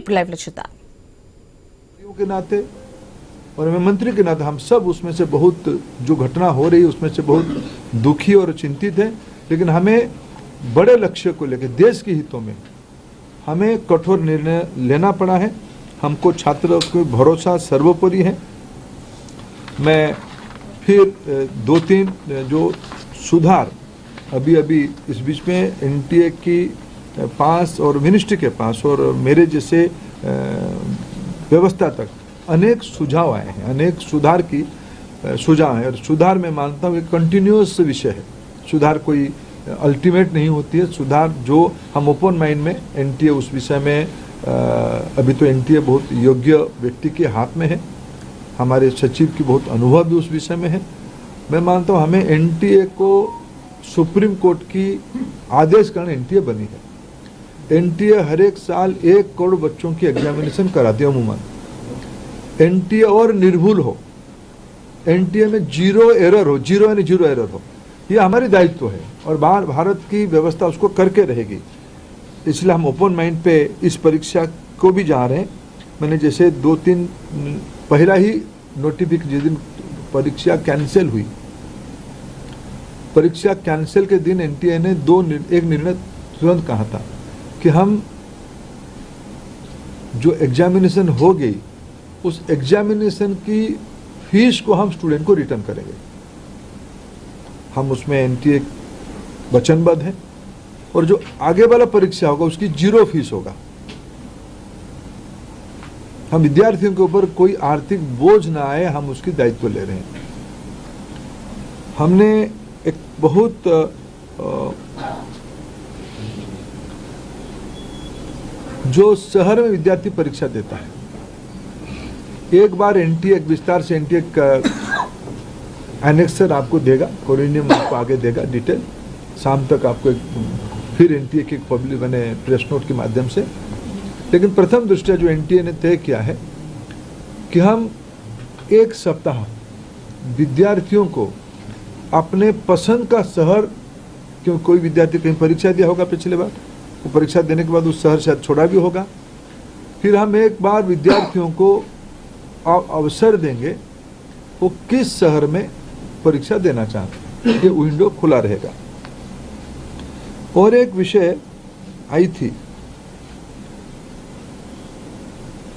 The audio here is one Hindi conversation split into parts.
ఇప్పుడు లైవ్ లో చూద్దాం. के नाते और मैं मंत्री के नाते हम सब उसमें से बहुत जो घटना हो रही है उसमें से बहुत दुखी और चिंतित है, लेकिन हमें बड़े लक्ष्य को लेकर देश के हितों में हमें कठोर निर्णय लेना पड़ा है. हमको छात्रों को भरोसा सर्वोपरि है. मैं फिर 2-3 जो सुधार अभी इस बीच में एनटीए की पास और मिनिस्ट्री के पास और मेरे जैसे व्यवस्था तक अनेक सुझाव आए हैं, अनेक सुधार की सुझाव है. और सुधार मैं मानता हूँ एक कंटिन्यूअस विषय है. सुधार कोई अल्टीमेट नहीं होती है. सुधार जो हम ओपन माइंड में एनटीए उस विषय में अभी तो एनटीए बहुत योग्य व्यक्ति के हाथ में है. हमारे सचिव की बहुत अनुभव भी उस विषय में है. मैं मानता हूँ हमें एनटीए को सुप्रीम कोर्ट की आदेश कारण एनटीए बनी है. एनटीए हर एक साल 1 करोड़ बच्चों की एग्जामिनेशन कराती है. अमूमन एनटीए और निर्भुल हो, एनटीए में जीरो एरर हो, जीरो एरर हो, ये हमारी दायित्व है और बाहर भारत की व्यवस्था उसको करके रहेगी. इसलिए हम ओपन माइंड पे इस परीक्षा को भी जा रहे हैं. मैंने जैसे 2-3 पहला ही नोटिफिकेशन जिस दिन परीक्षा कैंसिल हुई, परीक्षा कैंसिल के दिन एनटीए ने एक निर्णय तुरंत कहा था कि हम जो एग्जामिनेशन हो गई उस एग्जामिनेशन की फीस को हम स्टूडेंट को रिटर्न करेंगे. हम उसमें एनटीए वचनबद्ध है और जो आगे वाला परीक्षा होगा उसकी 0 फीस होगा. हम विद्यार्थियों के ऊपर कोई आर्थिक बोझ ना आए, हम उसकी दायित्व ले रहे हैं. हमने एक बहुत जो शहर में विद्यार्थी परीक्षा देता है, एक बार एनटीए एक विस्तार से एनटीए का एनेक्सर आपको देगा, कोरिनियम आपको आगे देगा डिटेल. शाम तक आपको फिर एनटीए की पब्लिक बने प्रेस नोट के माध्यम से. लेकिन प्रथम दृष्टया जो एनटीए ने तय किया है कि हम 1 सप्ताह विद्यार्थियों को अपने पसंद का शहर, क्यों कोई विद्यार्थी कहीं परीक्षा दिया होगा पिछले बार, वो परीक्षा देने के बाद उस शहर शायद छोड़ा भी होगा, फिर हम एक बार विद्यार्थियों को अवसर देंगे वो किस शहर में परीक्षा देना चाहते हैं. ये विंडो खुला रहेगा. और एक विषय आई थी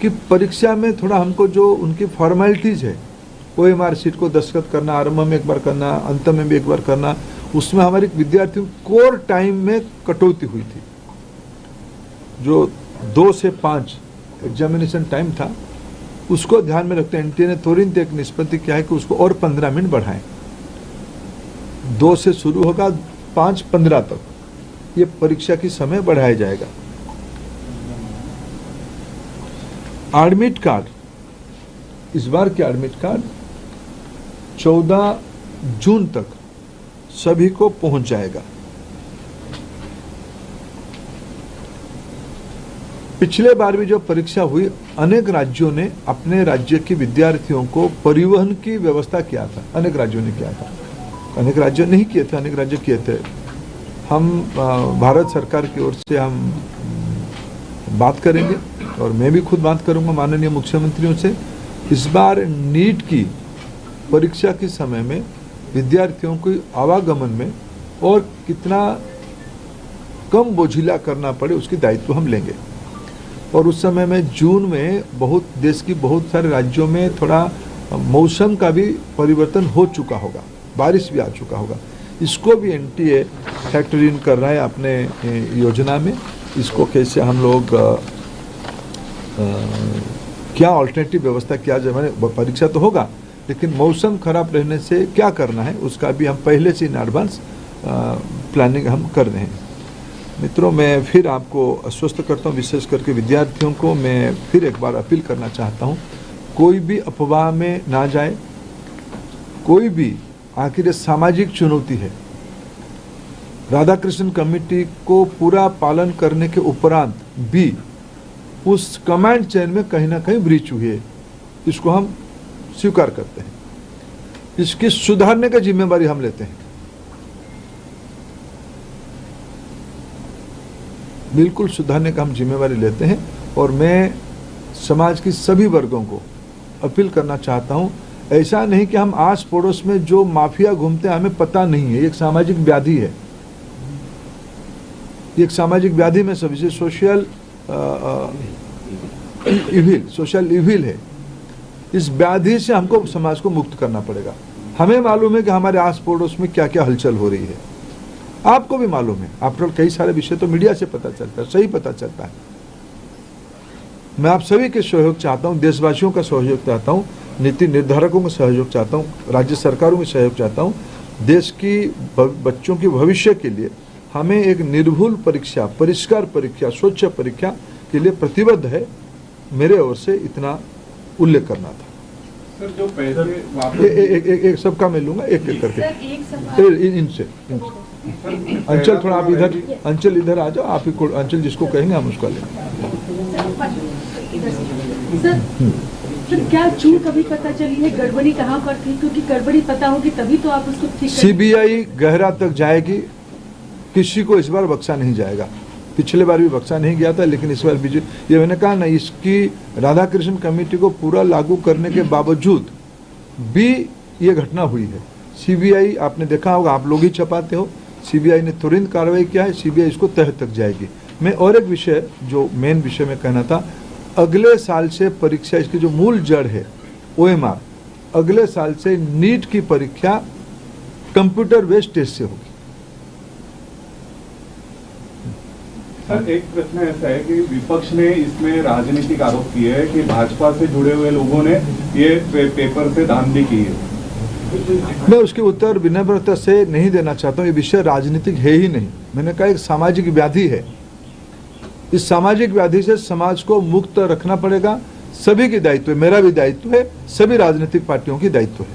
कि परीक्षा में थोड़ा हमको जो उनकी फॉर्मेलिटीज है, ओएमआर शीट को दस्तखत करना, आरंभ में एक बार करना, अंत में भी एक बार करना, उसमें हमारे विद्यार्थियों कोर टाइम में कटौती हुई थी. जो 2 से 5 एग्जामिनेशन टाइम था उसको ध्यान में रखते एनटीए ने तुरंत एक निष्पत्ति किया है कि उसको और 15 मिनट बढ़ाएं. 2 से शुरू होगा, 5:15 तक ये परीक्षा की समय बढ़ाया जाएगा. एडमिट कार्ड, इस बार के एडमिट कार्ड 14 जून तक सभी को पहुंच जाएगा. पिछले बार भी जो परीक्षा हुई, अनेक राज्यों ने अपने राज्य के विद्यार्थियों को परिवहन की व्यवस्था किया था. अनेक राज्यों ने किया था, अनेक राज्यों नहीं किए थे, अनेक राज्य किए थे. हम भारत सरकार की ओर से हम बात करेंगे और मैं भी खुद बात करूंगा माननीय मुख्यमंत्रियों से. इस बार नीट की परीक्षा के समय में विद्यार्थियों को आवागमन में और कितना कम बोझिला करना पड़े उसकी दायित्व हम लेंगे. और उस समय में जून में बहुत देश की बहुत सारे राज्यों में थोड़ा मौसम का भी परिवर्तन हो चुका होगा, बारिश भी आ चुका होगा. इसको भी एनटीए फैक्टर इन कर रहा है अपने योजना में. इसको कैसे हम लोग क्या अल्टरनेटिव व्यवस्था किया जाए. मैंने परीक्षा तो होगा लेकिन मौसम खराब रहने से क्या करना है उसका भी हम पहले से इन एडवांस प्लानिंग हम कर रहे हैं. मित्रों, मैं फिर आपको आश्वस्त करता हूँ, विशेष करके विद्यार्थियों को मैं फिर एक बार अपील करना चाहता हूँ, कोई भी अफवाह में ना जाए. कोई भी, आखिर सामाजिक चुनौती है. राधाकृष्णन कमेटी को पूरा पालन करने के उपरांत भी उस कमांड चेन में कहीं ना कहीं ब्रीच हुई है. इसको हम स्वीकार करते हैं. इसकी सुधारने का जिम्मेवारी हम लेते हैं. बिल्कुल सुधारने का हम जिम्मेवारी लेते हैं और मैं समाज की सभी वर्गों को अपील करना चाहता हूं, ऐसा नहीं कि हम आस पड़ोस में जो माफिया घूमते हैं हमें पता नहीं है। ये एक सामाजिक व्याधि है, ये एक सामाजिक व्याधि में सबसे सोशल इविल है। इस व्याधि से हमको समाज को मुक्त करना पड़ेगा। हमें मालूम है कि हमारे आस पड़ोस में क्या क्या हलचल हो रही है, आपको भी मालूम है। आफ्टर कई सारे विषय तो मीडिया से पता चलता है, सही पता चलता है। मैं आप सभी के सहयोग चाहता हूं, देशवासियों का सहयोग चाहता हूं, नीति निर्धारकों का सहयोग चाहता हूं, राज्य सरकारों का सहयोग चाहता हूं। देश की बच्चों के भविष्य के लिए हमें एक निर्भुल परीक्षा, परिष्कार परीक्षा, स्वच्छ परीक्षा के लिए प्रतिबद्ध है। मेरे ओर से इतना उल्लेख करना था। सर, जो पैसे एक सबका मैं लूंगा, एक एक करके इनसे। अंचल थोड़ा आप इधर, अंचल इधर आ जाओ, आप ही को अंचल जिसको कहेंगे हम उसका लेंगे। सर, क्या चूक अभी पता चली है, गड़बड़ी कहाँ पर थी? क्योंकि गड़बड़ी पता होगी तभी तो आप उसको ठीक। सीबीआई गहरा तक जाएगी, किसी को इस बार बख्शा नहीं जाएगा। पिछले बार भी बख्शा नहीं गया था, लेकिन इस बार ये मैंने कहा ना, इसकी राधाकृष्ण कमेटी को पूरा लागू करने के बावजूद भी ये घटना हुई है। सीबीआई, आपने देखा होगा, आप लोग ही छपाते हो, सीबीआई ने तुरंत कार्रवाई किया है, सीबीआई इसको तह तक जाएगी। मैं और एक विषय, जो मेन विषय में कहना था, अगले साल से परीक्षा, इसकी जो मूल जड़ है OMR, अगले साल से नीट की परीक्षा कंप्यूटर बेस्ड टेस्ट से होगी। सर, एक प्रश्न ऐसा है कि विपक्ष ने इसमें राजनीतिक आरोप किए है कि भाजपा से जुड़े हुए लोगों ने ये पेपर से धांधली की है। मैं उसके उत्तर विनम्रता से नहीं देना चाहता हूँ। ये विषय राजनीतिक है ही नहीं। मैंने कहा एक सामाजिक व्याधि है। इस सामाजिक व्याधि से समाज को मुक्त रखना पड़ेगा। सभी की दायित्व है, मेरा भी दायित्व है, सभी राजनीतिक पार्टियों की दायित्व है।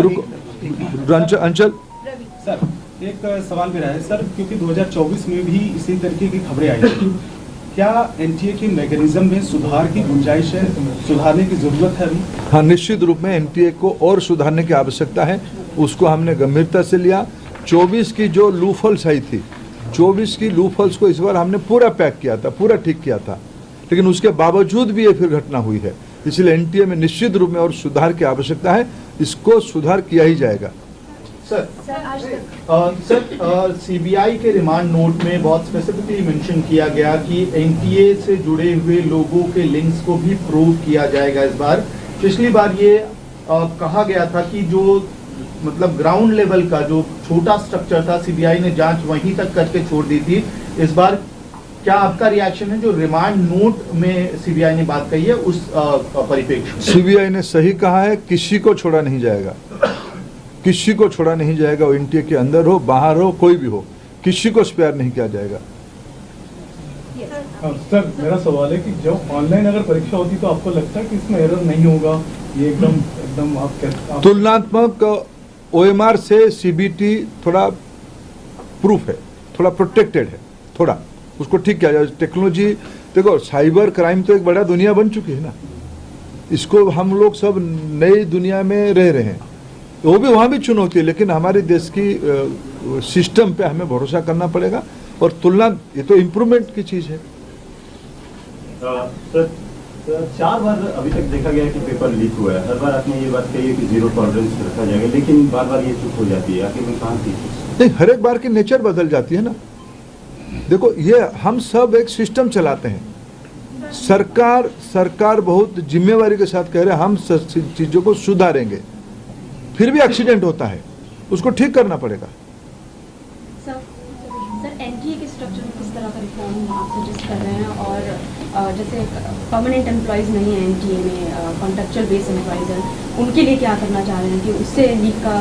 रुको अंचल सर, एक सवाल मेरा है सर, क्योंकि 2024 में भी इसी तरीके की खबरें आई थी, क्या एनटीए के मैकेनिज्म में सुधार की गुंजाइश है, सुधारने की जरूरत है अभी? हाँ, निश्चित रूप में एनटीए को और सुधारने की आवश्यकता है। उसको हमने गंभीरता से लिया। 24 की जो लूफॉल्स आई थी, 24 की लूफॉल्स को इस बार हमने पूरा पैक किया था, पूरा ठीक किया था, लेकिन उसके बावजूद भी ये फिर घटना हुई है। इसलिए एनटीए में निश्चित रूप में और सुधार की आवश्यकता है। इसको सुधार किया ही जाएगा। सर, सीबीआई के रिमांड नोट में बहुत स्पेसिफिकली मेंशन किया गया कि एनटीए से जुड़े हुए लोगों के लिंक्स को भी प्रूव किया जाएगा इस बार। पिछली बार ये कहा गया था कि जो मतलब ग्राउंड लेवल का जो छोटा स्ट्रक्चर था, सीबीआई ने जांच वहीं तक करके छोड़ दी थी। इस बार क्या आपका रिएक्शन है, जो रिमांड नोट में सीबीआई ने बात कही है उस परिप्रेक्ष्य? सीबीआई ने सही कहा है, किसी को छोड़ा नहीं जाएगा, किसी को छोड़ा नहीं जाएगा। वो एनटीए के अंदर हो, बाहर हो, कोई भी हो, किसी को स्पेयर नहीं किया जाएगा। सर, मेरा सवाल है कि जब ऑनलाइन अगर परीक्षा होती तो आपको लगता है कि इसमें एरर नहीं होगा? ये एकदम आप तुलनात्मक OMR से सीबीटी थोड़ा प्रूफ है, थोड़ा प्रोटेक्टेड है, थोड़ा उसको ठीक किया जाए। टेक्नोलॉजी देखो, साइबर क्राइम तो एक बड़ा दुनिया बन चुकी है ना, इसको हम लोग सब नई दुनिया में रह रहे हैं। वो भी वहाँ भी चुनौती है, लेकिन हमारे देश की सिस्टम पे हमें भरोसा करना पड़ेगा। और तुलना, ये तो इम्प्रूवमेंट की चीज़ है। सर, 4 बार अभी तक देखा गया कि पेपर लीक हुआ है। हर बार आपने ये बात कही है कि 0 टॉलरेंस रखा जाएगा, लेकिन बार बार ये चुप हो जाती है। आखिर में कहाँ थी? नहीं, हर एक बार की नेचर बदल जाती है ना। देखो, ये हम सब एक सिस्टम चलाते हैं। सरकार बहुत जिम्मेवारी के साथ कह रहे हैं हम चीज़ों को सुधारेंगे, फिर भी एक्सीडेंट होता है, उसको ठीक करना पड़ेगा। सर, एनटीए के स्ट्रक्चर में किस तरह का रिफॉर्म आप सजेस्ट कर रहे हैं? और जैसे परमानेंट एम्प्लॉयज़ नहीं है एनटीए में, कॉन्ट्रैक्चुअल बेस एम्प्लॉयज़ हैं, उनके लिए क्या करना चाह रहे हैं कि उससे लीक का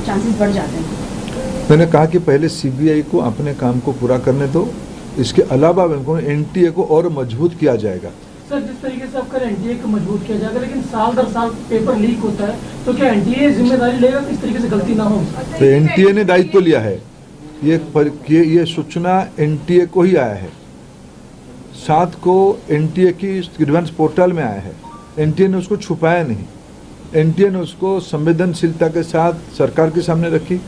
चांसेस बढ़ जाते हैं? मैंने कहा कि पहले सीबीआई को अपने काम को पूरा करने दो। इसके अलावा एनटीए को और मजबूत किया जाएगा। सर, जिस तरीके से आपका एनटीए को मजबूत किया जाएगा, लेकिन साल दर साल पेपर लीक होता है, तो क्या एनटीए जिम्मेदारी लेगा कि इस तरीके से गलती ना हो? तो एनटीए ने दायित्व लिया है। ये सूचना एनटीए को ही आया है, 7 को एनटीए की ग्रीवेंस पोर्टल में आया है। एनटीए ने उसको छुपाया नहीं, एनटीए ने उसको संवेदनशीलता के साथ सरकार के सामने रखी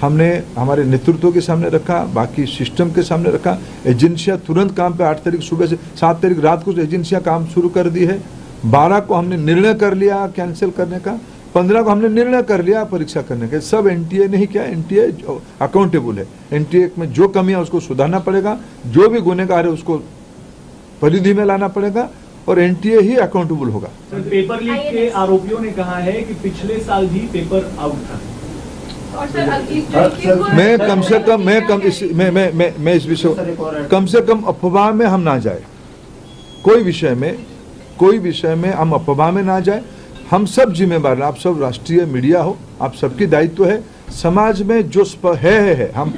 हमने हमारे नेतृत्व के सामने रखा, बाकी सिस्टम के सामने रखा। एजेंसियां तुरंत काम पे 8 तारीख सुबह से 7 तारीख रात को एजेंसियां काम शुरू कर दी है। 12 को हमने निर्णय कर लिया कैंसिल करने का, 15 को हमने निर्णय कर लिया परीक्षा करने का। सब एनटीए ने ही किया। एनटीए अकाउंटेबल है। एनटीए में जो कमियां उसको सुधारना पड़ेगा, जो भी गुनहगार है उसको परिधि में लाना पड़ेगा और एनटीए ही अकाउंटेबल होगा। पेपर लीक के आरोपियों ने कहा है कि पिछले साल भी पेपर आउट था। और सर मैं कम से कम मैं इस विषय कम से कम अफवाह में हम ना जाए। कोई विषय में हम अफवाह में ना जाए। हम सब जिम्मेदार, आप सब राष्ट्रीय मीडिया हो, आप सबकी दायित्व है। समाज में जो है हम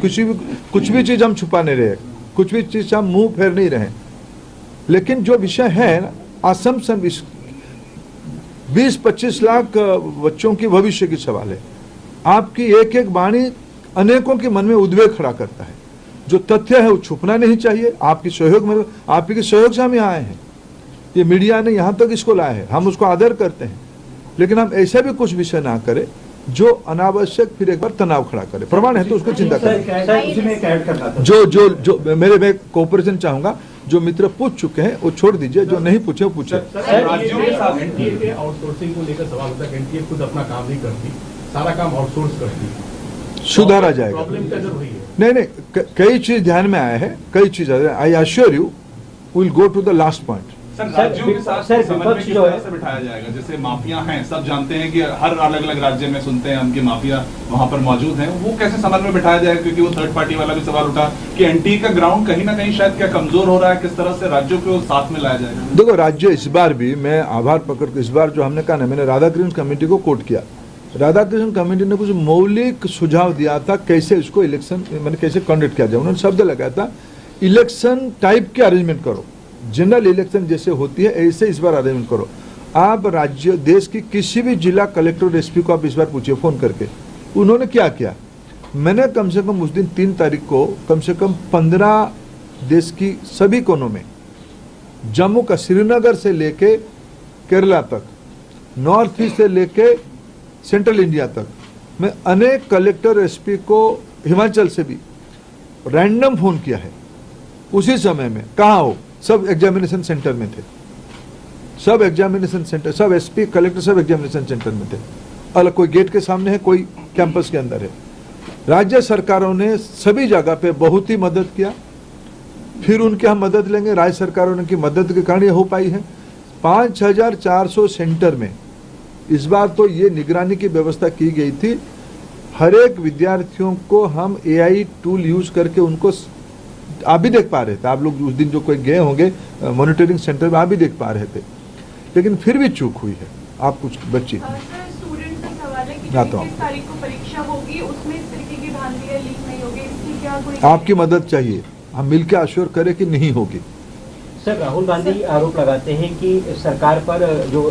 कुछ भी चीज हम छुपा नहीं रहे, कुछ भी चीज हम मुंह फेर नहीं रहे। लेकिन जो विषय है असम्पशन 20-25 लाख बच्चों की भविष्य की सवाल है। आपकी एक एक वाणी अनेकों के मन में उद्वेग खड़ा करता है। जो तथ्य है वो छुपना नहीं चाहिए। आपके सहयोग से हम यहाँ आए हैं। ये मीडिया ने यहाँ तक इसको लाया है, हम उसको आदर करते हैं। लेकिन हम ऐसा भी कुछ विषय ना करें जो अनावश्यक फिर एक बार तनाव खड़ा करे। प्रमाण है तो उसको चिंता करें। जो मैं कोऑपरेशन चाहूंगा। जो मित्र पूछ चुके हैं वो छोड़ दीजिए, जो नहीं पूछे वो पूछे। राज्यों के साथ एनटीए के आउटसोर्सिंग को लेकर सवाल होता है कि एनटीए खुद अपना काम नहीं करती, सारा काम आउटसोर्स करती। सुधारा जाएगा। प्रॉब्लम क्या जरूरी है? नहीं, कई चीज ध्यान में आया है, कई चीज। I assure you will go to the last point. Sir राज्यों के साथ समन्वय किस तरह से बिठाया जाएगा? जैसे माफिया हैं, सब जानते हैं कि हर अलग अलग राज्य में सुनते हैं उनके माफिया वहां पर मौजूद हैं, वो कैसे समन्वय बिठाया जाएगा? क्योंकि वो थर्ड पार्टी वाला भी सवाल उठा कि एनटीए का ग्राउंड कहीं ना कहीं शायद क्या कमजोर हो रहा है, किस तरह से राज्यों को साथ में लाया जाएगा? देखो, राज्य इस बार भी मैं आभार पकड़ के इस बार जो हमने कहा ना, मैंने राधाकृष्ण कमेटी को कोट किया। राधाकृष्ण कमेटी ने कुछ मौलिक सुझाव दिया था कैसे इसको इलेक्शन मैंने कैसे कंडक्ट किया जाए। उन्होंने शब्द लगाया था इलेक्शन टाइप के अरेंजमेंट करो, जनरल इलेक्शन जैसे होती है ऐसे इस बार अरेंजमेंट करो। आप राज्य देश की किसी भी जिला कलेक्टर और एसपी को आप इस बार पूछिए फोन करके, उन्होंने क्या किया। मैंने कम से कम उस दिन 3 तारीख को कम से कम 15 देश की सभी कोनों में, जम्मू का श्रीनगर से लेके केरला तक, नॉर्थ ईस्ट से लेके सेंट्रल इंडिया तक, मैं अनेक कलेक्टर एसपी को हिमाचल से भी रैंडम फोन किया है। उसी समय में कहाँ हो, सब एग्जामिनेशन सेंटर में थे, सब एग्जामिनेशन सेंटर, सब एसपी कलेक्टर सब एग्जामिनेशन सेंटर में थे। अलग कोई गेट के सामने है, कोई कैंपस के अंदर है। राज्य सरकारों ने सभी जगह पे बहुत ही मदद किया। फिर उनके हम मदद लेंगे। राज्य सरकारों ने की मदद के कारण ये हो पाई है। 5400 सेंटर में इस बार तो ये निगरानी की व्यवस्था की गई थी। हर एक विद्यार्थियों को हम AI टूल यूज करके उनको, आप भी देख पा रहे थे, आप लोग उस दिन जो कोई गए होंगे मॉनिटरिंग सेंटर में, आप भी देख पा रहे थे। लेकिन फिर भी चूक हुई है। आप कुछ बच्ची स्टूडेंट का सवाल है कि हाँ, 21 तारीख को परीक्षा होगी, उसमें इस तरीके की धांधलियां लीक नहीं होगी, इसकी क्या कोई आपकी मदद चाहिए। हम मिलकर अश्योर करें कि नहीं होगी। सर, राहुल गांधी आरोप लगाते हैं कि सरकार पर जो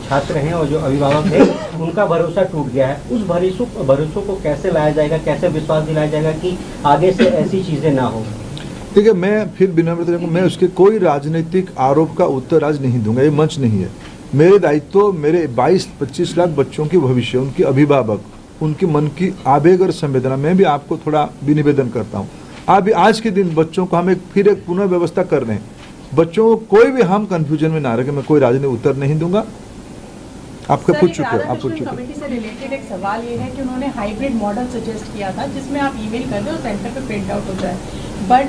छात्र हैं और जो अभिभावक हैं उनका भरोसा टूट गया है। उस भरोसों को कैसे लाया जाएगा, कैसे विश्वास दिलाया जाएगा कि आगे से ऐसी चीजें ना हो? ठीक है, मैं फिर विनम्र मैं उसके कोई राजनीतिक आरोप का उत्तर आज नहीं दूंगा। ये मंच नहीं है। मेरे दायित्व मेरे 22-25 लाख बच्चों की भविष्य, उनके अभिभावक, उनके मन की आवेग और संवेदना, मैं भी आपको थोड़ा भी निवेदन करता हूँ। आप भी आज के दिन बच्चों को हम फिर एक पुनः व्यवस्था कर रहे हैं। बच्चों को कोई भी हम कंफ्यूजन में ना रखे। मैं कोई राजनीतिक उत्तर नहीं दूंगा। आपको पूछ चुके हो, आप पूछ चुके हो। कमेटी से रिलेटेड एक सवाल ये है कि उन्होंने हाइब्रिड मॉडल सजेस्ट किया था जिसमें आप ईमेल कर दें और सेंटर पे प्रिंट आउट हो जाए, बट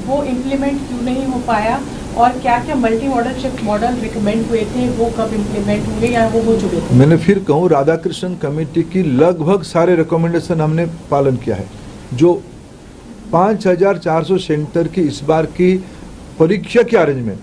वो इम्प्लीमेंट क्यों नहीं हो पाया? और क्या क्या multi modal shift model recommend हुए थे, वो कब इम्प्लीमेंट होंगे या वो हो चुके थे? मैंने फिर कहूँ, राधाकृष्ण कमेटी की लगभग सारे रिकमेंडेशन हमने पालन किया है। जो 5400 सेंटर की इस बार की परीक्षा के अरेंजमेंट